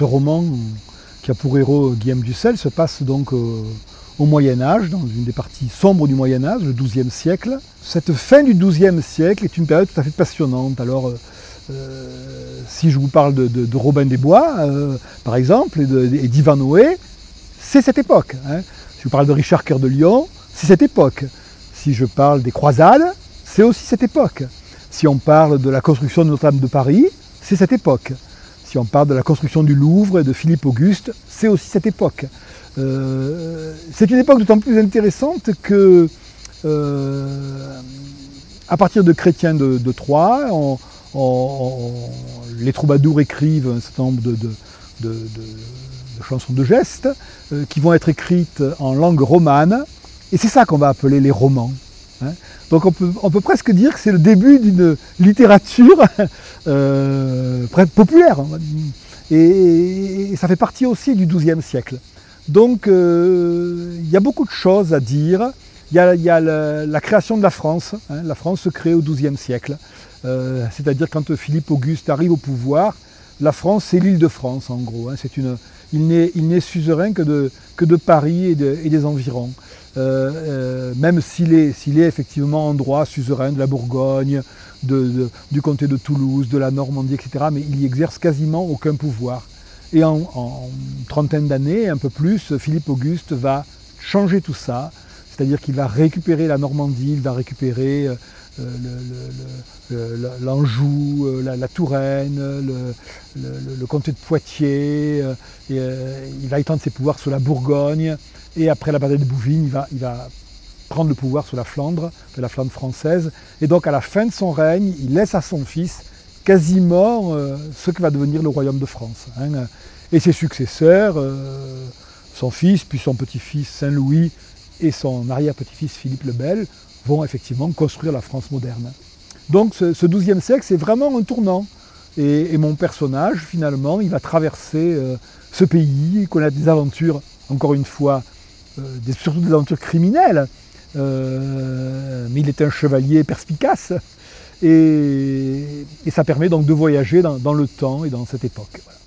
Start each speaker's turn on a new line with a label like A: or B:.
A: ce roman qui a pour héros Guillaume d'Ussel se passe donc au Moyen-Âge, dans une des parties sombres du Moyen-Âge, le XIIe siècle. Cette fin du XIIe siècle est une période tout à fait passionnante. Alors, si je vous parle de Robin des Bois, par exemple, et d'Ivanhoé, c'est cette époque. Hein. Si je vous parle de Richard Cœur de Lion, c'est cette époque. Si je parle des croisades, c'est aussi cette époque. Si on parle de la construction de Notre-Dame de Paris, c'est cette époque. Si on parle de la construction du Louvre et de Philippe Auguste, c'est aussi cette époque. C'est une époque d'autant plus intéressante que, à partir de Chrétien de Troyes, les troubadours écrivent un certain nombre de chansons de gestes qui vont être écrites en langue romane, et c'est ça qu'on va appeler les romans. Hein. Donc on peut presque dire que c'est le début d'une littérature populaire, et ça fait partie aussi du XIIe siècle. Donc il y a beaucoup de choses à dire. Il y a la création de la France. Hein. La France se crée au XIIe siècle. C'est-à-dire quand Philippe Auguste arrive au pouvoir, la France c'est l'île de France en gros. Hein. Il n'est suzerain que de Paris et des environs. Même s'il est effectivement en droit suzerain de la Bourgogne, du comté de Toulouse, de la Normandie, etc. Mais il y exerce quasiment aucun pouvoir. Et en une trentaine d'années, un peu plus, Philippe Auguste va changer tout ça. C'est-à-dire qu'il va récupérer la Normandie, il va récupérer l'Anjou, la Touraine, le comté de Poitiers, il va étendre ses pouvoirs sur la Bourgogne, et après la bataille de Bouvines, il va prendre le pouvoir sur la Flandre française, et donc à la fin de son règne, il laisse à son fils quasiment ce que va devenir le royaume de France. Hein. Et ses successeurs, son fils, puis son petit-fils Saint-Louis, et son arrière-petit-fils Philippe le Bel, vont effectivement construire la France moderne. Donc ce XIIe siècle, c'est vraiment un tournant. Et mon personnage, finalement, il va traverser ce pays, connaître des aventures, encore une fois, surtout des aventures criminelles. Mais il est un chevalier perspicace. Et ça permet donc de voyager dans le temps et dans cette époque. Voilà.